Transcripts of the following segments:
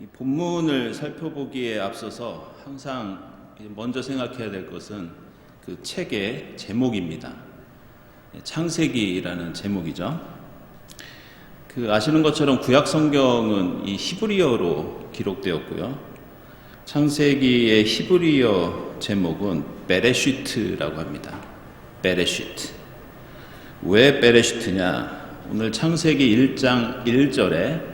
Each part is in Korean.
이 본문을 살펴보기에 앞서서 항상 먼저 생각해야 될 것은 그 책의 제목입니다. 창세기라는 제목이죠. 아시는 것처럼 구약 성경은 이 히브리어로 기록되었고요. 창세기의 히브리어 제목은 베레시트라고 합니다. 베레시트. 왜 베레시트냐? 오늘 창세기 1장 1절에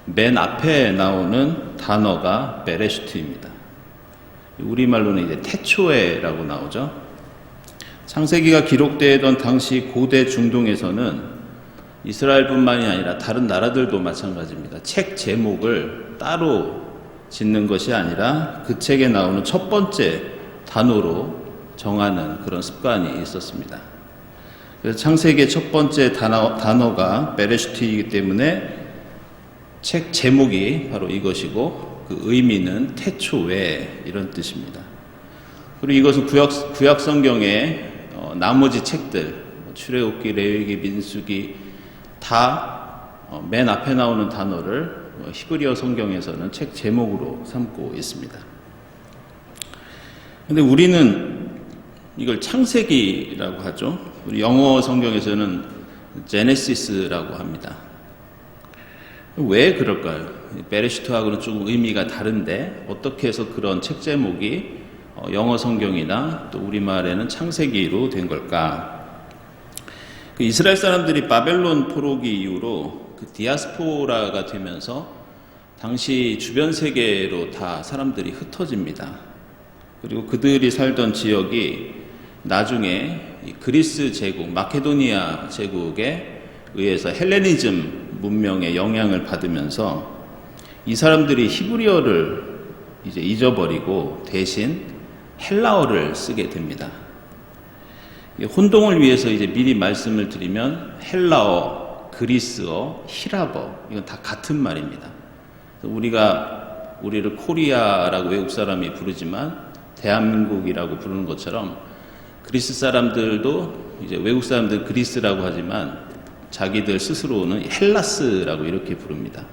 맨 앞에 나오는 단어가 베레시트입니다. 우리말로는 이제 태초에라고 나오죠. 창세기가 기록되던 당시 고대 중동에서는 이스라엘뿐만이 아니라 다른 나라들도 마찬가지입니다. 책 제목을 따로 짓는 것이 아니라 그 책에 나오는 첫 번째 단어로 정하는 그런 습관이 있었습니다. 그래서 창세기의 첫 번째 단어가 베레시트이기 때문에 책 제목이 바로 이것이고 그 의미는 태초에 이런 뜻입니다. 그리고 이것은 구약 성경의 나머지 책들 출애굽기, 레위기, 민수기 다 맨 앞에 나오는 단어를 히브리어 성경에서는 책 제목으로 삼고 있습니다. 근데 우리는 이걸 창세기라고 하죠. 우리 영어 성경에서는 제네시스라고 합니다. 왜 그럴까요? 베레시트하고는 조금 의미가 다른데 어떻게 해서 그런 책 제목이 영어 성경이나 또 우리말에는 창세기로 된 걸까? 이스라엘 사람들이 바벨론 포로기 이후로 디아스포라가 되면서 당시 주변 세계로 다 사람들이 흩어집니다. 그리고 그들이 살던 지역이 나중에 그리스 제국, 마케도니아 제국에 의해서 헬레니즘 문명의 영향을 받으면서 이 사람들이 히브리어를 이제 잊어버리고 대신 헬라어를 쓰게 됩니다. 혼동을 위해서 이제 미리 말씀을 드리면 헬라어, 그리스어, 히랍어 이건 다 같은 말입니다. 우리를 코리아라고 외국 사람이 부르지만 대한민국이라고 부르는 것처럼 그리스 사람들도 이제 외국 사람들 그리스라고 하지만 자기들 스스로는 헬라스라고 이렇게 부릅니다.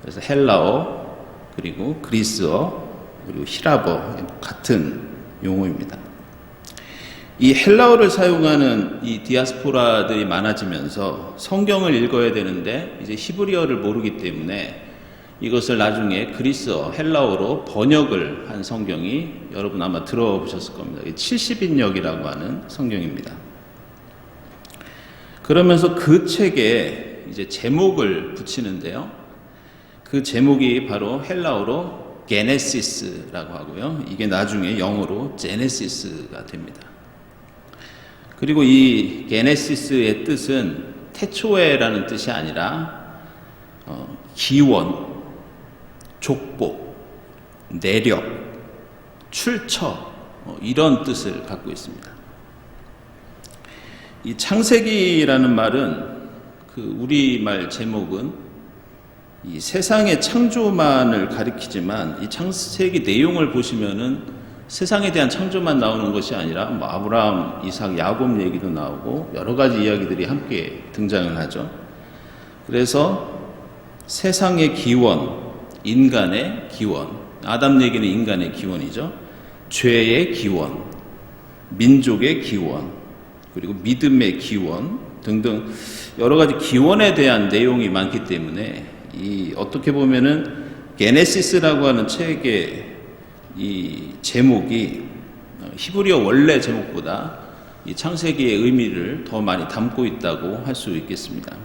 그래서 헬라어, 그리고 그리스어, 그리고 히랍어 같은 용어입니다. 이 헬라어를 사용하는 이 디아스포라들이 많아지면서 성경을 읽어야 되는데 이제 히브리어를 모르기 때문에 이것을 나중에 그리스어, 헬라어로 번역을 한 성경이 여러분 아마 들어보셨을 겁니다. 70인역이라고 하는 성경입니다. 그러면서 그 책에 이제 제목을 붙이는데요. 그 제목이 바로 헬라어로 게네시스라고 하고요. 이게 나중에 영어로 제네시스가 됩니다. 그리고 이 게네시스의 뜻은 태초에라는 뜻이 아니라 기원, 족보, 내력, 출처 이런 뜻을 갖고 있습니다. 이 창세기라는 말은 우리말 제목은 이 세상의 창조만을 가리키지만 이 창세기 내용을 보시면은 세상에 대한 창조만 나오는 것이 아니라 아브라함, 이삭, 야곱 얘기도 나오고 여러 가지 이야기들이 함께 등장을 하죠. 그래서 세상의 기원, 인간의 기원, 아담 얘기는 인간의 기원이죠. 죄의 기원, 민족의 기원, 그리고 믿음의 기원 등등 여러 가지 기원에 대한 내용이 많기 때문에 어떻게 보면은 게네시스라고 하는 책의 이 제목이 히브리어 원래 제목보다 이 창세기의 의미를 더 많이 담고 있다고 할 수 있겠습니다.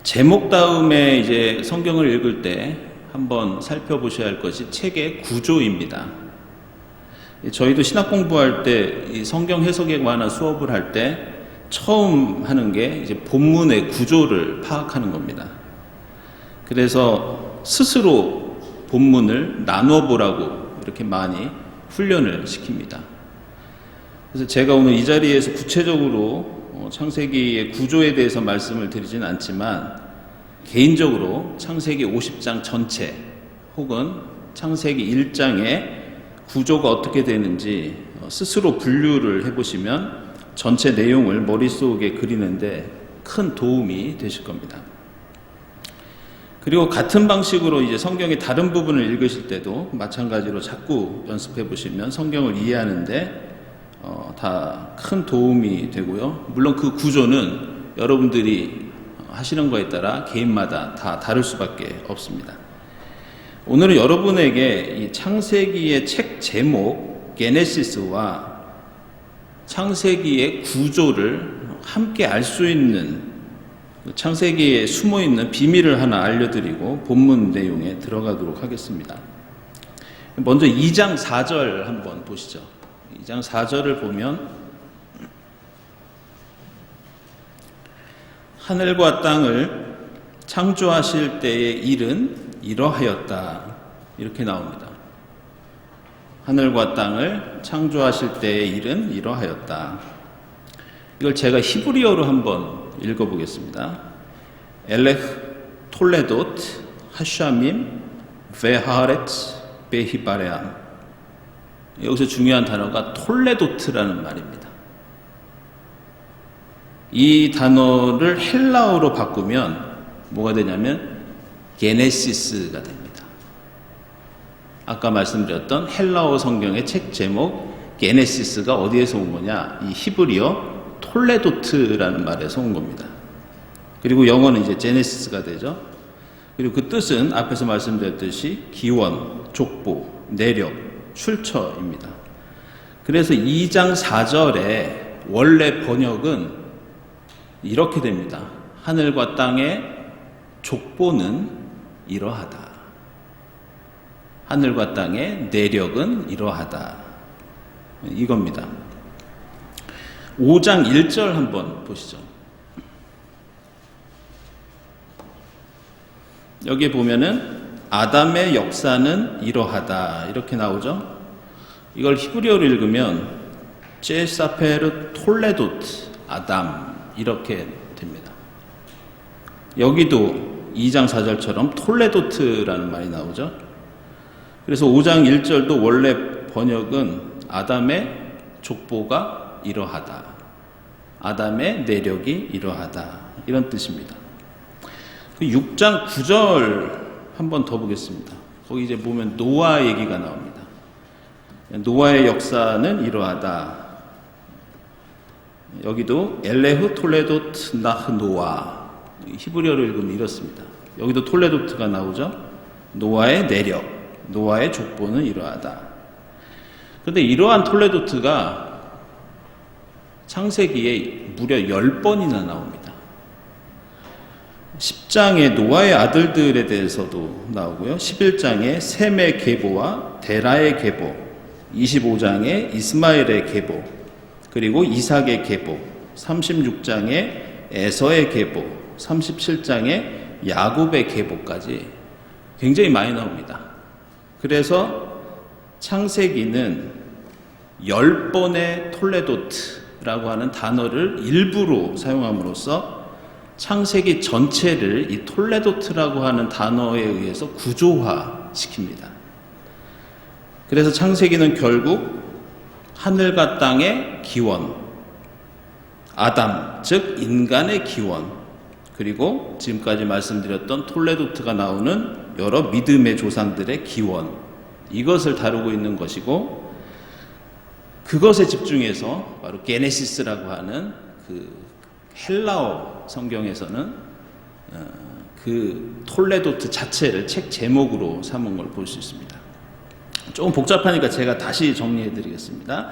제목 다음에 이제 성경을 읽을 때 한번 살펴보셔야 할 것이 책의 구조입니다. 저희도 신학 공부할 때 이 성경 해석에 관한 수업을 할 때 처음 하는 게 이제 본문의 구조를 파악하는 겁니다. 그래서 스스로 본문을 나눠보라고 이렇게 많이 훈련을 시킵니다. 그래서 제가 오늘 이 자리에서 구체적으로 창세기의 구조에 대해서 말씀을 드리진 않지만 개인적으로 창세기 50장 전체 혹은 창세기 1장의 구조가 어떻게 되는지 스스로 분류를 해보시면 전체 내용을 머릿속에 그리는데 큰 도움이 되실 겁니다. 그리고 같은 방식으로 이제 성경의 다른 부분을 읽으실 때도 마찬가지로 자꾸 연습해 보시면 성경을 이해하는데 다 큰 도움이 되고요. 물론 그 구조는 여러분들이 하시는 거에 따라 개인마다 다 다를 수밖에 없습니다. 오늘은 여러분에게 이 창세기의 책 제목 게네시스와 창세기의 구조를 함께 알 수 있는 창세기에 숨어있는 비밀을 하나 알려드리고 본문 내용에 들어가도록 하겠습니다. 먼저 2장 4절 한번 보시죠. 2장 4절을 보면 하늘과 땅을 창조하실 때의 일은 이러하였다. 이렇게 나옵니다. 하늘과 땅을 창조하실 때의 일은 이러하였다. 이걸 제가 히브리어로 한번 읽어보겠습니다. 엘레흐 톨레돗 하샤밈 베하렛 베히바레암. 여기서 중요한 단어가 톨레도트라는 말입니다. 이 단어를 헬라어로 바꾸면 뭐가 되냐면 게네시스가 됩니다. 아까 말씀드렸던 헬라어 성경의 책 제목 게네시스가 어디에서 온 거냐? 이 히브리어 톨레도트라는 말에서 온 겁니다. 그리고 영어는 이제 제네시스가 되죠. 그리고 그 뜻은 앞에서 말씀드렸듯이 기원, 족보, 내력, 출처입니다. 그래서 2장 4절에 원래 번역은 이렇게 됩니다. 하늘과 땅의 족보는 이러하다. 하늘과 땅의 내력은 이러하다. 이겁니다. 5장 1절 한번 보시죠. 여기에 보면은 아담의 역사는 이러하다. 이렇게 나오죠. 이걸 히브리어로 읽으면 제사페르 톨레도트 아담 이렇게 됩니다. 여기도 2장 4절처럼 톨레도트라는 말이 나오죠. 그래서 5장 1절도 원래 번역은 아담의 족보가 이러하다. 아담의 내력이 이러하다. 이런 뜻입니다. 6장 9절 한번 더 보겠습니다. 거기 이제 보면 노아 얘기가 나옵니다. 노아의 역사는 이러하다. 여기도 엘레흐 톨레도트 나흐 노아. 히브리어로 읽으면 이렇습니다. 여기도 톨레도트가 나오죠. 노아의 내력, 노아의 족보는 이러하다. 그런데 이러한 톨레도트가 창세기에 무려 10번이나 나옵니다. 10장에 노아의 아들들에 대해서도 나오고요. 11장에 셈의 계보와 데라의 계보, 25장에 이스마엘의 계보, 그리고 이삭의 계보, 36장에 에서의 계보, 37장에 야곱의 계보까지 굉장히 많이 나옵니다. 그래서 창세기는 10번의 톨레도트라고 하는 단어를 일부러 사용함으로써 창세기 전체를 이 톨레도트라고 하는 단어에 의해서 구조화시킵니다. 그래서 창세기는 결국 하늘과 땅의 기원, 아담, 즉 인간의 기원, 그리고 지금까지 말씀드렸던 톨레도트가 나오는 여러 믿음의 조상들의 기원, 이것을 다루고 있는 것이고, 그것에 집중해서 바로 게네시스라고 하는 그 헬라어 성경에서는 그 톨레도트 자체를 책 제목으로 삼은 걸 볼 수 있습니다. 조금 복잡하니까 제가 다시 정리해 드리겠습니다.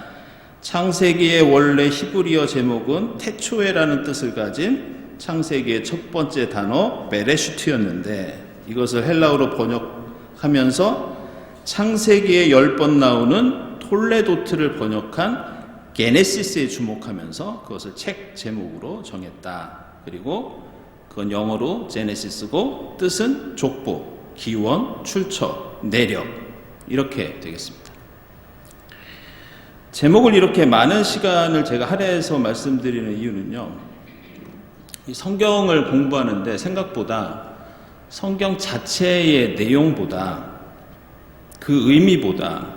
창세기의 원래 히브리어 제목은 태초에라는 뜻을 가진 창세기의 첫 번째 단어 베레슈트였는데, 이것을 헬라어로 번역하면서 창세기에 10번 나오는 톨레도트를 번역한 게네시스에 주목하면서 그것을 책 제목으로 정했다. 그리고 그건 영어로 제네시스고 뜻은 족보, 기원, 출처, 내력, 이렇게 되겠습니다. 제목을 이렇게 많은 시간을 제가 할애해서 말씀드리는 이유는요, 이 성경을 공부하는데 생각보다 성경 자체의 내용보다, 그 의미보다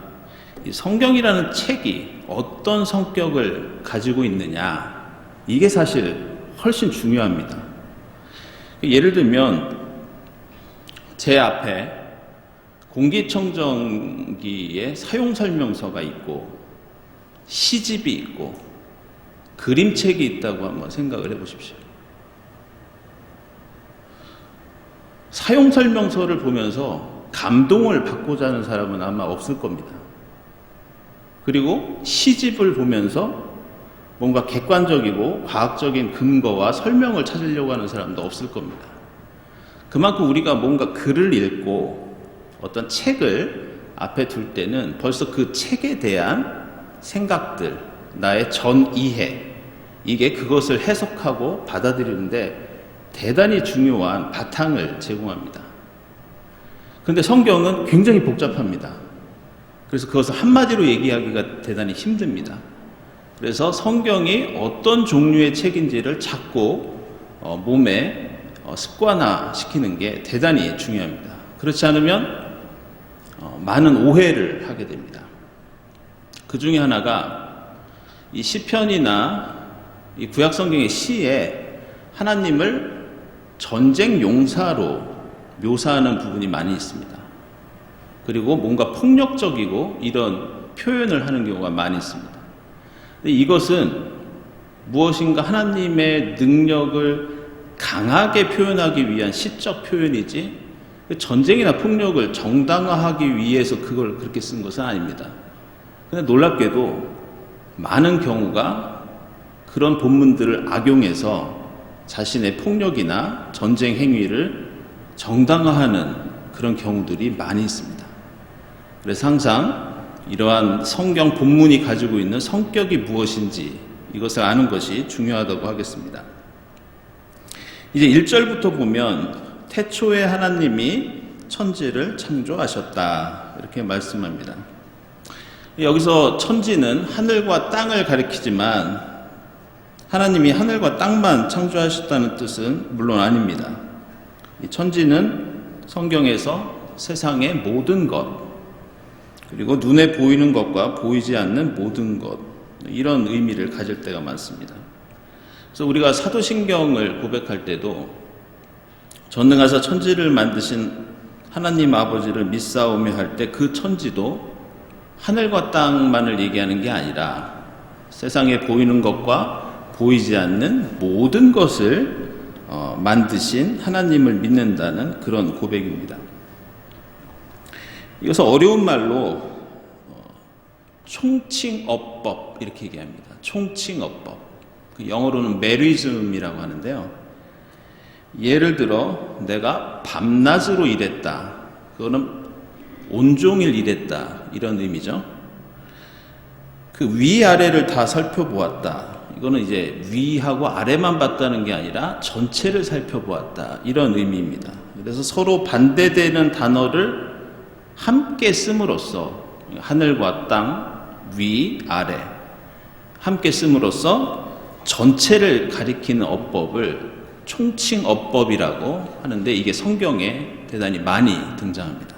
이 성경이라는 책이 어떤 성격을 가지고 있느냐, 이게 사실 훨씬 중요합니다. 예를 들면 제 앞에 공기청정기의 사용설명서가 있고 시집이 있고 그림책이 있다고 한번 생각을 해보십시오. 사용설명서를 보면서 감동을 받고자 하는 사람은 아마 없을 겁니다. 그리고 시집을 보면서 뭔가 객관적이고 과학적인 근거와 설명을 찾으려고 하는 사람도 없을 겁니다. 그만큼 우리가 뭔가 글을 읽고 어떤 책을 앞에 둘 때는 벌써 그 책에 대한 생각들, 나의 전이해, 이게 그것을 해석하고 받아들이는데 대단히 중요한 바탕을 제공합니다. 그런데 성경은 굉장히 복잡합니다. 그래서 그것을 한마디로 얘기하기가 대단히 힘듭니다. 그래서 성경이 어떤 종류의 책인지를 자꾸 몸에 습관화시키는 게 대단히 중요합니다. 그렇지 않으면 많은 오해를 하게 됩니다. 그 중에 하나가 이 시편이나 이 구약성경의 시에 하나님을 전쟁 용사로 묘사하는 부분이 많이 있습니다. 그리고 뭔가 폭력적이고 이런 표현을 하는 경우가 많이 있습니다. 근데 이것은 무엇인가 하나님의 능력을 강하게 표현하기 위한 시적 표현이지 전쟁이나 폭력을 정당화하기 위해서 그걸 그렇게 쓴 것은 아닙니다. 근데 놀랍게도 많은 경우가 그런 본문들을 악용해서 자신의 폭력이나 전쟁 행위를 정당화하는 그런 경우들이 많이 있습니다. 그래서 항상 이러한 성경 본문이 가지고 있는 성격이 무엇인지 이것을 아는 것이 중요하다고 하겠습니다. 이제 1절부터 보면 태초에 하나님이 천지를 창조하셨다 이렇게 말씀합니다. 여기서 천지는 하늘과 땅을 가리키지만 하나님이 하늘과 땅만 창조하셨다는 뜻은 물론 아닙니다. 이 천지는 성경에서 세상의 모든 것, 그리고 눈에 보이는 것과 보이지 않는 모든 것, 이런 의미를 가질 때가 많습니다. 그래서 우리가 사도신경을 고백할 때도 전능하사 천지를 만드신 하나님 아버지를 믿사오며 할 때 그 천지도 하늘과 땅만을 얘기하는 게 아니라 세상에 보이는 것과 보이지 않는 모든 것을 만드신 하나님을 믿는다는 그런 고백입니다. 이것을 어려운 말로 총칭어법 이렇게 얘기합니다. 총칭어법. 영어로는 메리즘이라고 하는데요. 예를 들어 내가 밤낮으로 일했다. 그거는 온종일 일했다. 이런 의미죠. 그 위아래를 다 살펴보았다. 이거는 이제 위하고 아래만 봤다는 게 아니라 전체를 살펴보았다. 이런 의미입니다. 그래서 서로 반대되는 단어를 함께 씀으로써 하늘과 땅, 위, 아래 함께 씀으로써 전체를 가리키는 어법을 총칭어법이라고 하는데 이게 성경에 대단히 많이 등장합니다.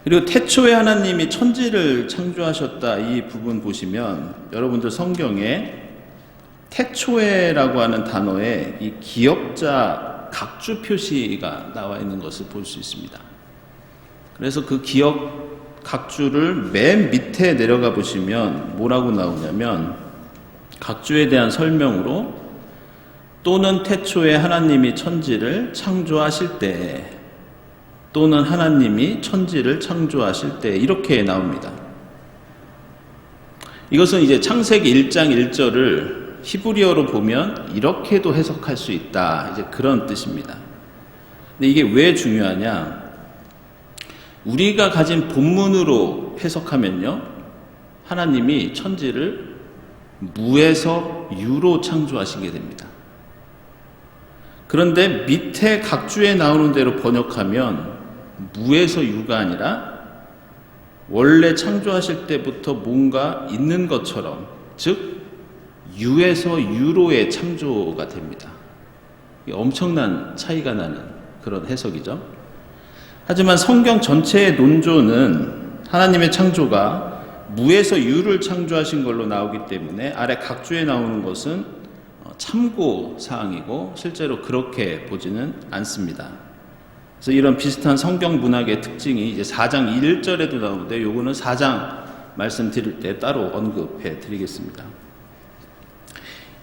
그리고 태초에 하나님이 천지를 창조하셨다 이 부분 보시면 여러분들 성경에 태초에라고 하는 단어에 이 기역자 각주 표시가 나와 있는 것을 볼 수 있습니다. 그래서 그 기역 각주를 맨 밑에 내려가 보시면 뭐라고 나오냐면 각주에 대한 설명으로 또는 태초에 하나님이 천지를 창조하실 때 또는 하나님이 천지를 창조하실 때 이렇게 나옵니다. 이것은 이제 창세기 1장 1절을 히브리어로 보면 이렇게도 해석할 수 있다. 이제 그런 뜻입니다. 근데 이게 왜 중요하냐? 우리가 가진 본문으로 해석하면요. 하나님이 천지를 무에서 유로 창조하시게 됩니다. 그런데 밑에 각주에 나오는 대로 번역하면 무에서 유가 아니라 원래 창조하실 때부터 뭔가 있는 것처럼, 즉 유에서 유로의 창조가 됩니다. 엄청난 차이가 나는 그런 해석이죠. 하지만 성경 전체의 논조는 하나님의 창조가 무에서 유를 창조하신 걸로 나오기 때문에 아래 각주에 나오는 것은 참고 사항이고 실제로 그렇게 보지는 않습니다. 그래서 이런 비슷한 성경 문학의 특징이 이제 4장 1절에도 나오는데 요거는 4장 말씀드릴 때 따로 언급해 드리겠습니다.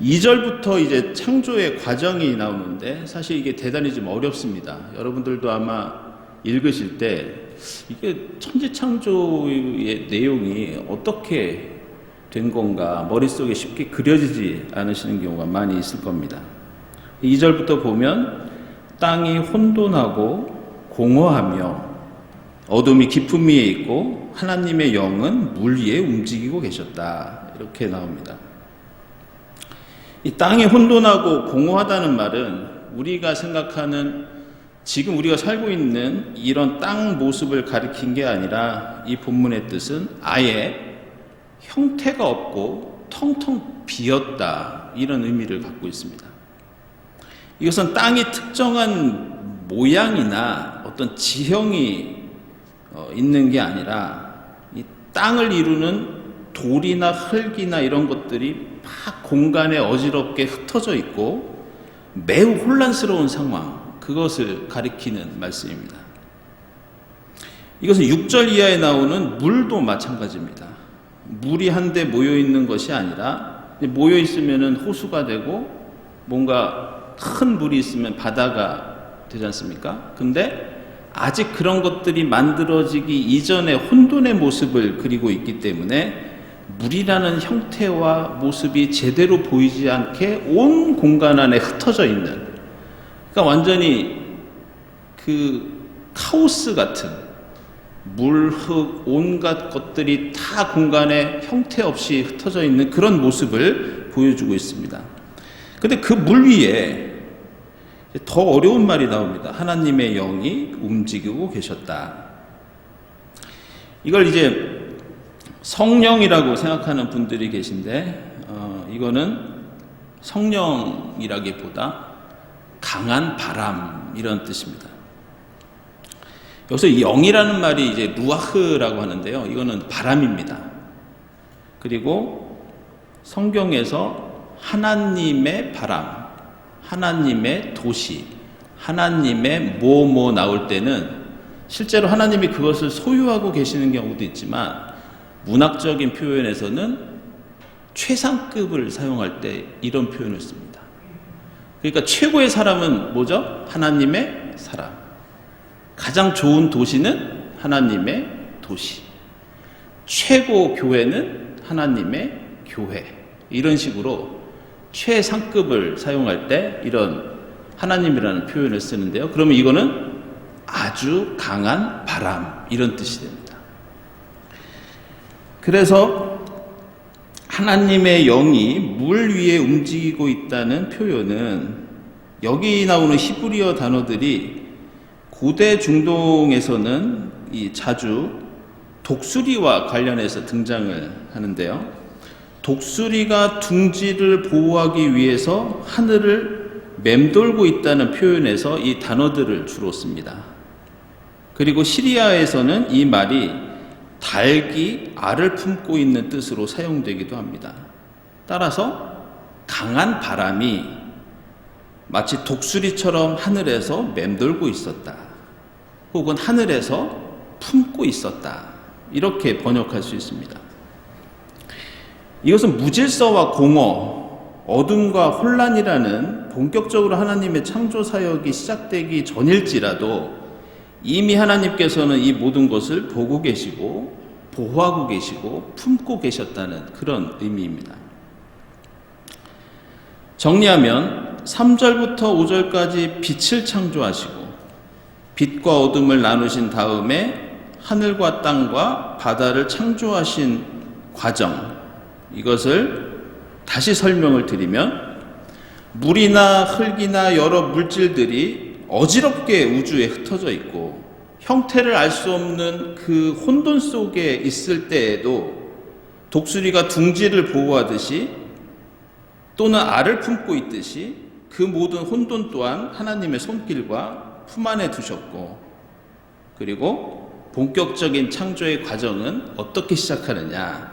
2절부터 이제 창조의 과정이 나오는데 사실 이게 대단히 좀 어렵습니다. 여러분들도 아마 읽으실 때 이게 천지창조의 내용이 어떻게 된 건가 머릿속에 쉽게 그려지지 않으시는 경우가 많이 있을 겁니다. 2절부터 보면 땅이 혼돈하고 공허하며 어둠이 깊음 위에 있고 하나님의 영은 물 위에 움직이고 계셨다. 이렇게 나옵니다. 이 땅이 혼돈하고 공허하다는 말은 우리가 생각하는 지금 우리가 살고 있는 이런 땅 모습을 가리킨 게 아니라 이 본문의 뜻은 아예 형태가 없고 텅텅 비었다. 이런 의미를 갖고 있습니다. 이것은 땅이 특정한 모양이나 어떤 지형이 있는 게 아니라 이 땅을 이루는 돌이나 흙이나 이런 것들이 막 공간에 어지럽게 흩어져 있고 매우 혼란스러운 상황, 그것을 가리키는 말씀입니다. 이것은 6절 이하에 나오는 물도 마찬가지입니다. 물이 한데 모여 있는 것이 아니라 모여 있으면 호수가 되고 뭔가 큰 물이 있으면 바다가 되지 않습니까? 근데 아직 그런 것들이 만들어지기 이전에 혼돈의 모습을 그리고 있기 때문에 물이라는 형태와 모습이 제대로 보이지 않게 온 공간 안에 흩어져 있는, 그러니까 완전히 그 카오스 같은 물, 흙, 온갖 것들이 다 공간에 형태 없이 흩어져 있는 그런 모습을 보여주고 있습니다. 근데 그 물 위에 더 어려운 말이 나옵니다. 하나님의 영이 움직이고 계셨다. 이걸 이제 성령이라고 생각하는 분들이 계신데 이거는 성령이라기보다 강한 바람 이런 뜻입니다. 여기서 이 영이라는 말이 이제 루아흐라고 하는데요. 이거는 바람입니다. 그리고 성경에서 하나님의 바람, 하나님의 도시, 하나님의 뭐 나올 때는 실제로 하나님이 그것을 소유하고 계시는 경우도 있지만 문학적인 표현에서는 최상급을 사용할 때 이런 표현을 씁니다. 그러니까 최고의 사람은 뭐죠? 하나님의 사람. 가장 좋은 도시는 하나님의 도시. 최고 교회는 하나님의 교회. 이런 식으로 최상급을 사용할 때 이런 하나님이라는 표현을 쓰는데요. 그러면 이거는 아주 강한 바람 이런 뜻이 됩니다. 그래서 하나님의 영이 물 위에 움직이고 있다는 표현은 여기 나오는 히브리어 단어들이 고대 중동에서는 자주 독수리와 관련해서 등장을 하는데요. 독수리가 둥지를 보호하기 위해서 하늘을 맴돌고 있다는 표현에서 이 단어들을 주로 씁니다. 그리고 시리아에서는 이 말이 닭이 알을 품고 있는 뜻으로 사용되기도 합니다. 따라서 강한 바람이 마치 독수리처럼 하늘에서 맴돌고 있었다. 혹은 하늘에서 품고 있었다. 이렇게 번역할 수 있습니다. 이것은 무질서와 공허, 어둠과 혼란이라는 본격적으로 하나님의 창조 사역이 시작되기 전일지라도 이미 하나님께서는 이 모든 것을 보고 계시고 보호하고 계시고 품고 계셨다는 그런 의미입니다. 정리하면 3절부터 5절까지 빛을 창조하시고 빛과 어둠을 나누신 다음에 하늘과 땅과 바다를 창조하신 과정, 이것을 다시 설명을 드리면 물이나 흙이나 여러 물질들이 어지럽게 우주에 흩어져 있고 형태를 알 수 없는 그 혼돈 속에 있을 때에도 독수리가 둥지를 보호하듯이 또는 알을 품고 있듯이 그 모든 혼돈 또한 하나님의 손길과 품 안에 두셨고, 그리고 본격적인 창조의 과정은 어떻게 시작하느냐,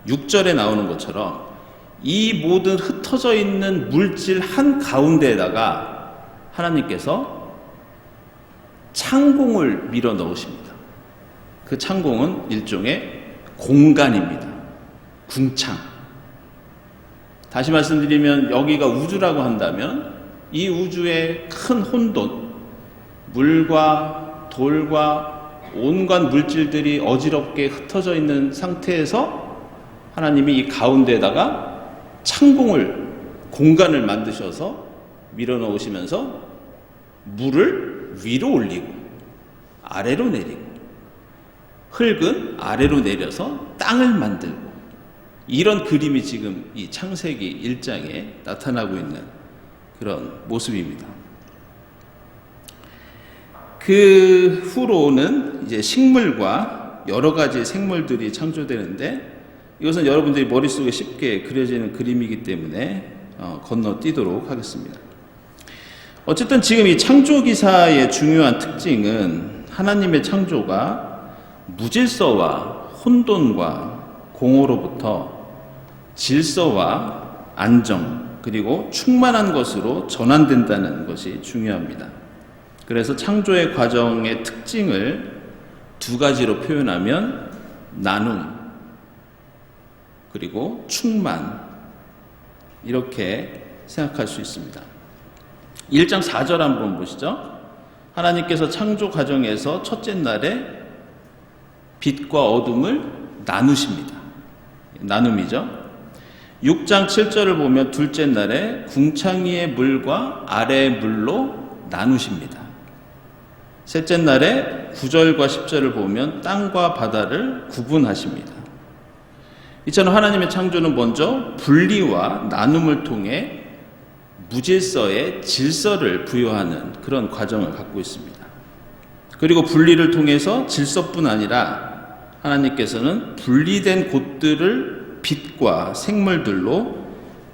6절에 나오는 것처럼 이 모든 흩어져 있는 물질 한 가운데에다가 하나님께서 창공을 밀어 넣으십니다. 그 창공은 일종의 공간입니다. 궁창. 다시 말씀드리면 여기가 우주라고 한다면 이 우주의 큰 혼돈, 물과 돌과 온갖 물질들이 어지럽게 흩어져 있는 상태에서 하나님이 이 가운데에다가 창공을, 공간을 만드셔서 밀어넣으시면서 물을 위로 올리고 아래로 내리고 흙은 아래로 내려서 땅을 만들고, 이런 그림이 지금 이 창세기 1장에 나타나고 있는 그런 모습입니다. 그 후로는 이제 식물과 여러 가지 생물들이 창조되는데, 이것은 여러분들이 머릿속에 쉽게 그려지는 그림이기 때문에 건너뛰도록 하겠습니다. 어쨌든 지금 이 창조기사의 중요한 특징은 하나님의 창조가 무질서와 혼돈과 공허로부터 질서와 안정, 그리고 충만한 것으로 전환된다는 것이 중요합니다. 그래서 창조의 과정의 특징을 두 가지로 표현하면 나눔, 그리고 충만, 이렇게 생각할 수 있습니다. 1장 4절 한번 보시죠. 하나님께서 창조 과정에서 첫째 날에 빛과 어둠을 나누십니다. 나눔이죠. 6장 7절을 보면 둘째 날에 궁창이의 물과 아래의 물로 나누십니다. 셋째 날에 9절과 10절을 보면 땅과 바다를 구분하십니다. 이처럼 하나님의 창조는 먼저 분리와 나눔을 통해 무질서에 질서를 부여하는 그런 과정을 갖고 있습니다. 그리고 분리를 통해서 질서뿐 아니라 하나님께서는 분리된 곳들을 빛과 생물들로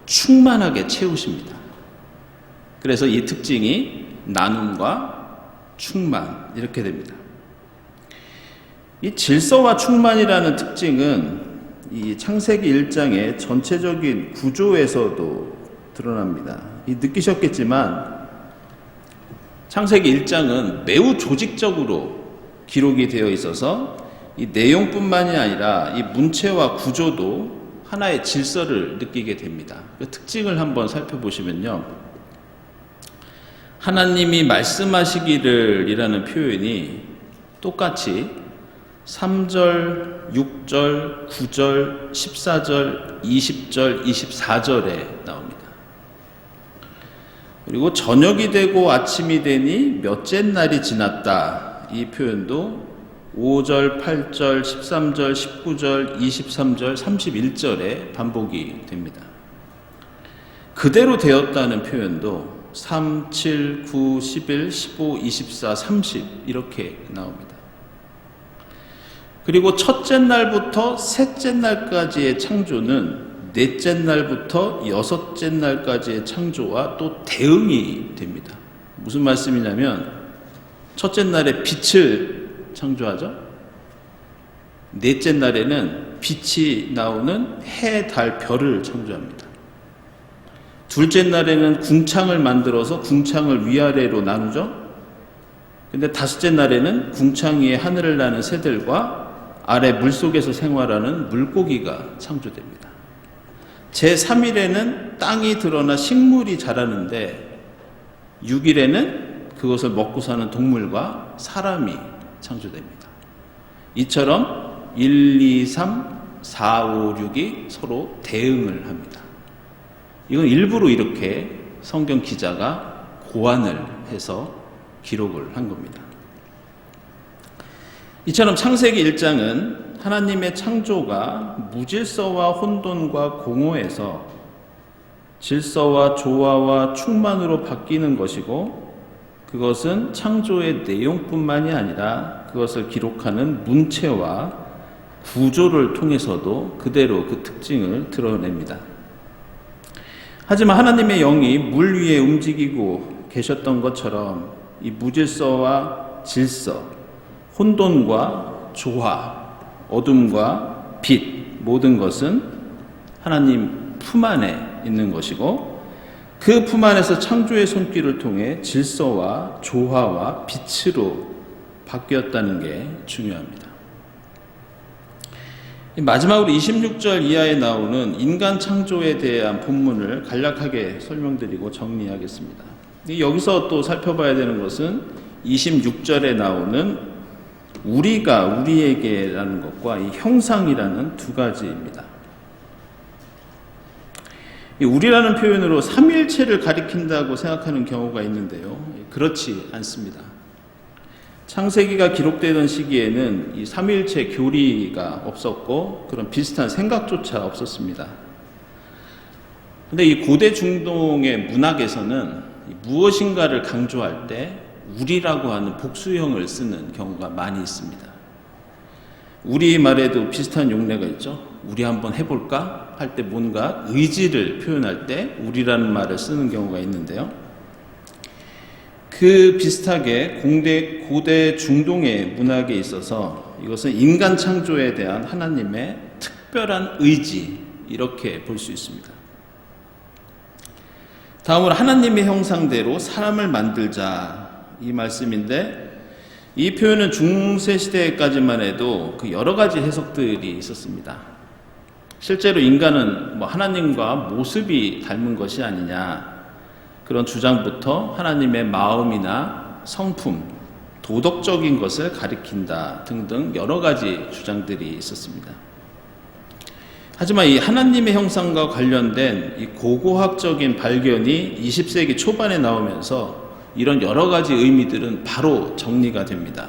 충만하게 채우십니다. 그래서 이 특징이 나눔과 충만, 이렇게 됩니다. 이 질서와 충만이라는 특징은 이 창세기 1장의 전체적인 구조에서도 드러납니다. 느끼셨겠지만 창세기 1장은 매우 조직적으로 기록이 되어 있어서 이 내용뿐만이 아니라 이 문체와 구조도 하나의 질서를 느끼게 됩니다. 그 특징을 한번 살펴보시면요, 하나님이 말씀하시기를 이라는 표현이 똑같이 3절, 6절, 9절, 14절, 20절, 24절에 나옵니다. 그리고 저녁이 되고 아침이 되니 몇째 날이 지났다, 이 표현도 5절, 8절, 13절, 19절, 23절, 31절에 반복이 됩니다. 그대로 되었다는 표현도 3, 7, 9, 11, 15, 24, 30 이렇게 나옵니다. 그리고 첫째 날부터 셋째 날까지의 창조는 넷째 날부터 여섯째 날까지의 창조와 또 대응이 됩니다. 무슨 말씀이냐면 첫째 날에 빛을 창조하죠. 넷째 날에는 빛이 나오는 해, 달, 별을 창조합니다. 둘째 날에는 궁창을 만들어서 궁창을 위아래로 나누죠. 근데 다섯째 날에는 궁창 위에 하늘을 나는 새들과 아래 물속에서 생활하는 물고기가 창조됩니다. 제3일에는 땅이 드러나 식물이 자라는데 6일에는 그것을 먹고 사는 동물과 사람이 창조됩니다. 이처럼 1, 2, 3, 4, 5, 6이 서로 대응을 합니다. 이건 일부러 이렇게 성경 기자가 고안을 해서 기록을 한 겁니다. 이처럼 창세기 1장은 하나님의 창조가 무질서와 혼돈과 공허에서 질서와 조화와 충만으로 바뀌는 것이고, 그것은 창조의 내용뿐만이 아니라 그것을 기록하는 문체와 구조를 통해서도 그대로 그 특징을 드러냅니다. 하지만 하나님의 영이 물 위에 움직이고 계셨던 것처럼 이 무질서와 질서, 혼돈과 조화, 어둠과 빛, 모든 것은 하나님 품 안에 있는 것이고, 그 품 안에서 창조의 손길을 통해 질서와 조화와 빛으로 바뀌었다는 게 중요합니다. 마지막으로 26절 이하에 나오는 인간 창조에 대한 본문을 간략하게 설명드리고 정리하겠습니다. 여기서 또 살펴봐야 되는 것은 26절에 나오는 우리가 우리에게라는 것과 이 형상이라는 두 가지입니다. 이 우리라는 표현으로 삼위일체를 가리킨다고 생각하는 경우가 있는데요. 그렇지 않습니다. 창세기가 기록되던 시기에는 이 삼위일체 교리가 없었고 그런 비슷한 생각조차 없었습니다. 그런데 이 고대 중동의 문학에서는 무엇인가를 강조할 때 우리라고 하는 복수형을 쓰는 경우가 많이 있습니다. 우리 말에도 비슷한 용례가 있죠. 우리 한번 해볼까? 할 때 뭔가 의지를 표현할 때 우리라는 말을 쓰는 경우가 있는데요. 그 비슷하게 고대 중동의 문학에 있어서 이것은 인간 창조에 대한 하나님의 특별한 의지, 이렇게 볼 수 있습니다. 다음으로 하나님의 형상대로 사람을 만들자, 이 말씀인데, 이 표현은 중세시대까지만 해도 그 여러 가지 해석들이 있었습니다. 실제로 인간은 하나님과 모습이 닮은 것이 아니냐, 그런 주장부터 하나님의 마음이나 성품, 도덕적인 것을 가리킨다 등등 여러 가지 주장들이 있었습니다. 하지만 이 하나님의 형상과 관련된 이 고고학적인 발견이 20세기 초반에 나오면서 이런 여러 가지 의미들은 바로 정리가 됩니다.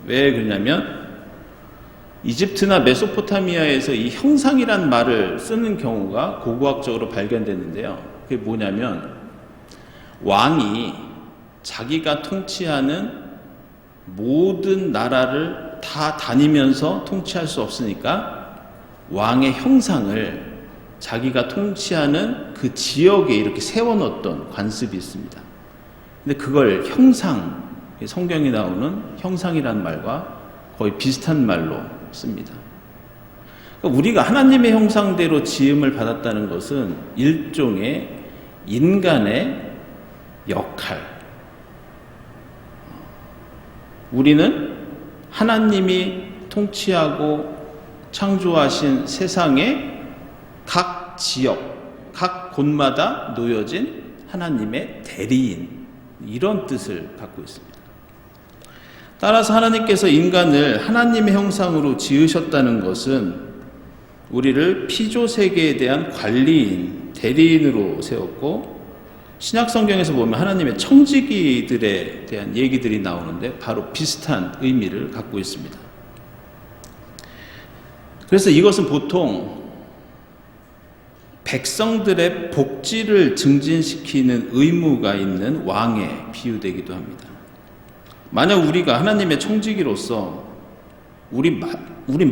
왜 그러냐면 이집트나 메소포타미아에서 이 형상이란 말을 쓰는 경우가 고고학적으로 발견됐는데요. 그게 뭐냐면 왕이 자기가 통치하는 모든 나라를 다 다니면서 통치할 수 없으니까 왕의 형상을 자기가 통치하는 그 지역에 이렇게 세워놓았던 관습이 있습니다. 근데 그걸 형상, 성경에 나오는 형상이라는 말과 거의 비슷한 말로 씁니다. 그러니까 우리가 하나님의 형상대로 지음을 받았다는 것은 일종의 인간의 역할. 우리는 하나님이 통치하고 창조하신 세상의 각 지역, 각 곳마다 놓여진 하나님의 대리인, 이런 뜻을 갖고 있습니다. 따라서 하나님께서 인간을 하나님의 형상으로 지으셨다는 것은 우리를 피조세계에 대한 관리인, 대리인으로 세웠고, 신약 성경에서 보면 하나님의 청지기들에 대한 얘기들이 나오는데 바로 비슷한 의미를 갖고 있습니다. 그래서 이것은 보통 백성들의 복지를 증진시키는 의무가 있는 왕에 비유되기도 합니다. 만약 우리가 하나님의 청지기로서 우리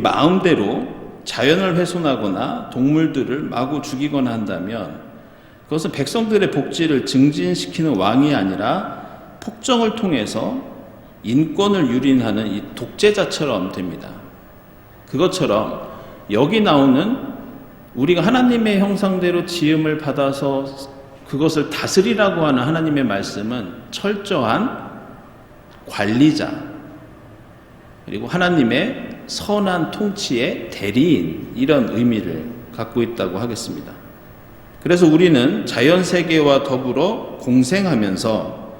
마음대로 자연을 훼손하거나 동물들을 마구 죽이거나 한다면 그것은 백성들의 복지를 증진시키는 왕이 아니라 폭정을 통해서 인권을 유린하는 이 독재자처럼 됩니다. 그것처럼 여기 나오는 우리가 하나님의 형상대로 지음을 받아서 그것을 다스리라고 하는 하나님의 말씀은 철저한 관리자, 그리고 하나님의 선한 통치의 대리인, 이런 의미를 갖고 있다고 하겠습니다. 그래서 우리는 자연세계와 더불어 공생하면서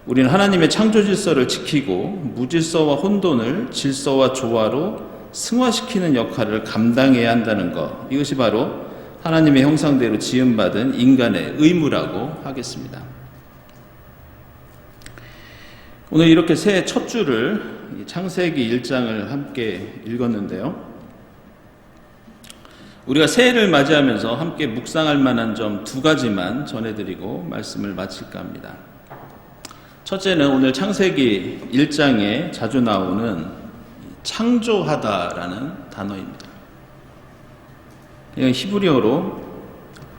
우리는 하나님의 창조 질서를 지키고 무질서와 혼돈을 질서와 조화로 승화시키는 역할을 감당해야 한다는 것, 이것이 바로 하나님의 형상대로 지음받은 인간의 의무라고 하겠습니다. 오늘 이렇게 새해 첫 주를 창세기 1장을 함께 읽었는데요. 우리가 새해를 맞이하면서 함께 묵상할 만한 점 두 가지만 전해드리고 말씀을 마칠까 합니다. 첫째는 오늘 창세기 1장에 자주 나오는 창조하다라는 단어입니다. 이건 히브리어로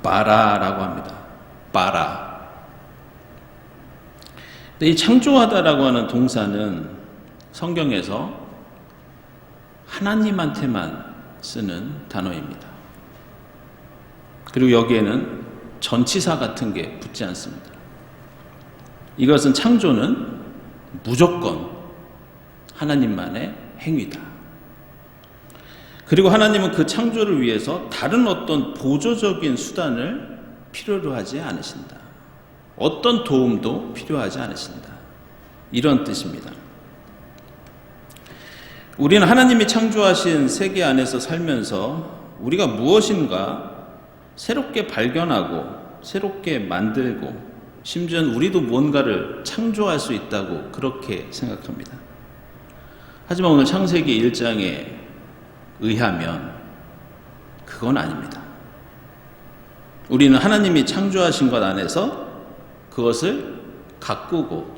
바라라고 합니다. 바라. 근데 이 창조하다라고 하는 동사는 성경에서 하나님한테만 쓰는 단어입니다. 그리고 여기에는 전치사 같은 게 붙지 않습니다. 이것은 창조는 무조건 하나님만의 행위다. 그리고 하나님은 그 창조를 위해서 다른 어떤 보조적인 수단을 필요로 하지 않으신다. 어떤 도움도 필요하지 않으신다. 이런 뜻입니다. 우리는 하나님이 창조하신 세계 안에서 살면서 우리가 무엇인가 새롭게 발견하고 새롭게 만들고 심지어는 우리도 뭔가를 창조할 수 있다고 그렇게 생각합니다. 하지만 오늘 창세기 1장에 의하면 그건 아닙니다. 우리는 하나님이 창조하신 것 안에서 그것을 가꾸고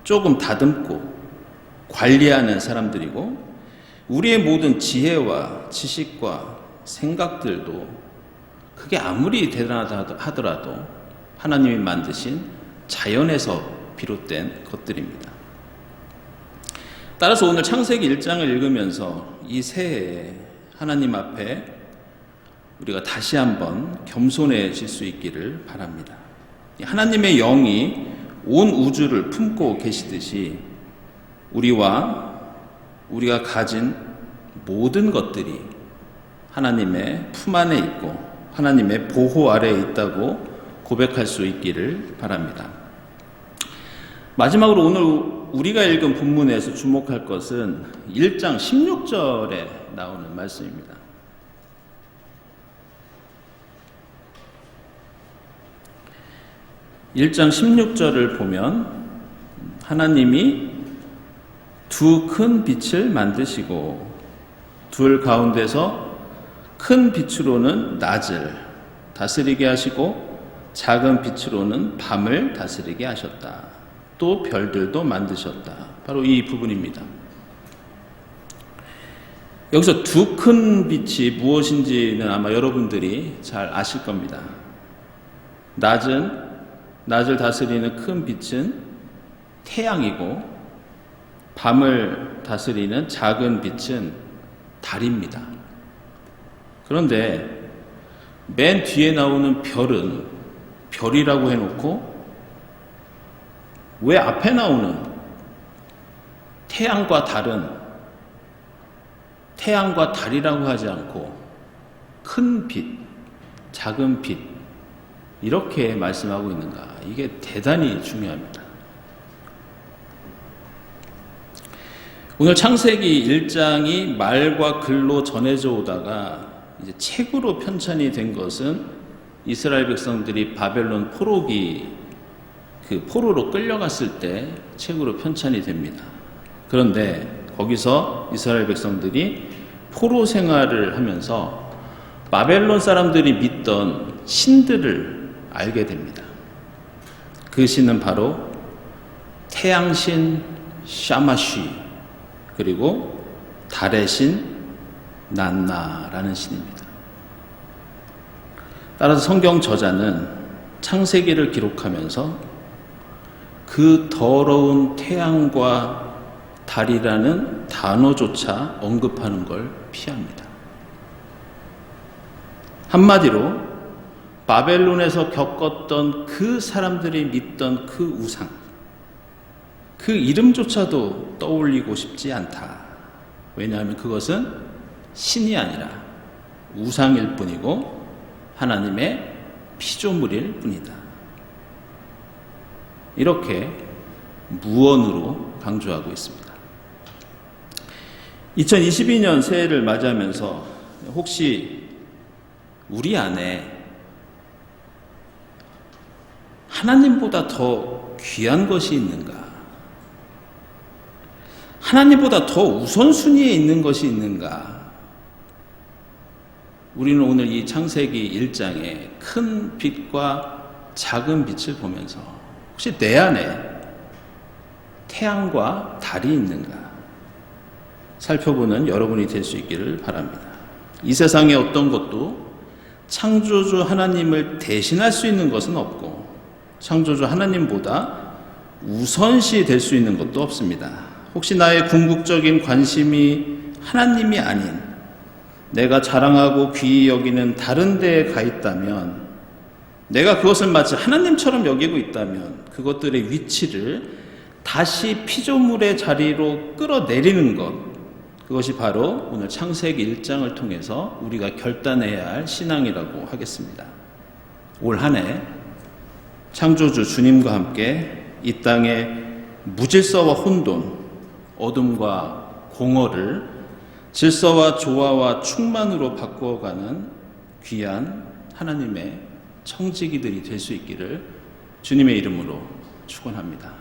조금 다듬고 관리하는 사람들이고 우리의 모든 지혜와 지식과 생각들도 그게 아무리 대단하다 하더라도 하나님이 만드신 자연에서 비롯된 것들입니다. 따라서 오늘 창세기 1장을 읽으면서 이 새해에 하나님 앞에 우리가 다시 한번 겸손해질 수 있기를 바랍니다. 하나님의 영이 온 우주를 품고 계시듯이 우리가 가진 모든 것들이 하나님의 품 안에 있고 하나님의 보호 아래에 있다고 고백할 수 있기를 바랍니다. 마지막으로 오늘 우리가 읽은 본문에서 주목할 것은 1장 16절에 나오는 말씀입니다. (1장 16절을) 보면 하나님이 두 큰 빛을 만드시고 둘 가운데서 큰 빛으로는 낮을 다스리게 하시고 작은 빛으로는 밤을 다스리게 하셨다. 또 별들도 만드셨다. 바로 이 부분입니다. 여기서 두 큰 빛이 무엇인지는 아마 여러분들이 잘 아실 겁니다. 낮을 다스리는 큰 빛은 태양이고 밤을 다스리는 작은 빛은 달입니다. 그런데 맨 뒤에 나오는 별은 별이라고 해놓고 왜 앞에 나오는 태양과 달이라고 하지 않고 큰 빛, 작은 빛 이렇게 말씀하고 있는가? 이게 대단히 중요합니다. 오늘 창세기 1장이 말과 글로 전해져 오다가 이제 책으로 편찬이 된 것은 이스라엘 백성들이 바벨론 포로로 끌려갔을 때 책으로 편찬이 됩니다. 그런데 거기서 이스라엘 백성들이 포로 생활을 하면서 바벨론 사람들이 믿던 신들을 알게 됩니다. 그 신은 바로 태양신 샤마쉬 그리고 달의 신 난나라는 신입니다. 따라서 성경 저자는 창세기를 기록하면서 그 더러운 태양과 달이라는 단어조차 언급하는 걸 피합니다. 한마디로 바벨론에서 겪었던 그 사람들이 믿던 그 우상, 그 이름조차도 떠올리고 싶지 않다. 왜냐하면 그것은 신이 아니라 우상일 뿐이고 하나님의 피조물일 뿐이다. 이렇게 무언으로 강조하고 있습니다. 2022년 새해를 맞이하면서 혹시 우리 안에 하나님보다 더 귀한 것이 있는가? 하나님보다 더 우선순위에 있는 것이 있는가? 우리는 오늘 이 창세기 1장의 큰 빛과 작은 빛을 보면서 혹시 내 안에 태양과 달이 있는가 살펴보는 여러분이 될 수 있기를 바랍니다. 이 세상의 어떤 것도 창조주 하나님을 대신할 수 있는 것은 없고 창조주 하나님보다 우선시 될 수 있는 것도 없습니다. 혹시 나의 궁극적인 관심이 하나님이 아닌 내가 자랑하고 귀히 여기는 다른 데에 가 있다면, 내가 그것을 마치 하나님처럼 여기고 있다면 그것들의 위치를 다시 피조물의 자리로 끌어내리는 것, 그것이 바로 오늘 창세기 1장을 통해서 우리가 결단해야 할 신앙이라고 하겠습니다. 올 한 해 창조주 주님과 함께 이 땅의 무질서와 혼돈, 어둠과 공허를 질서와 조화와 충만으로 바꾸어가는 귀한 하나님의 청지기들이 될 수 있기를 주님의 이름으로 축원합니다.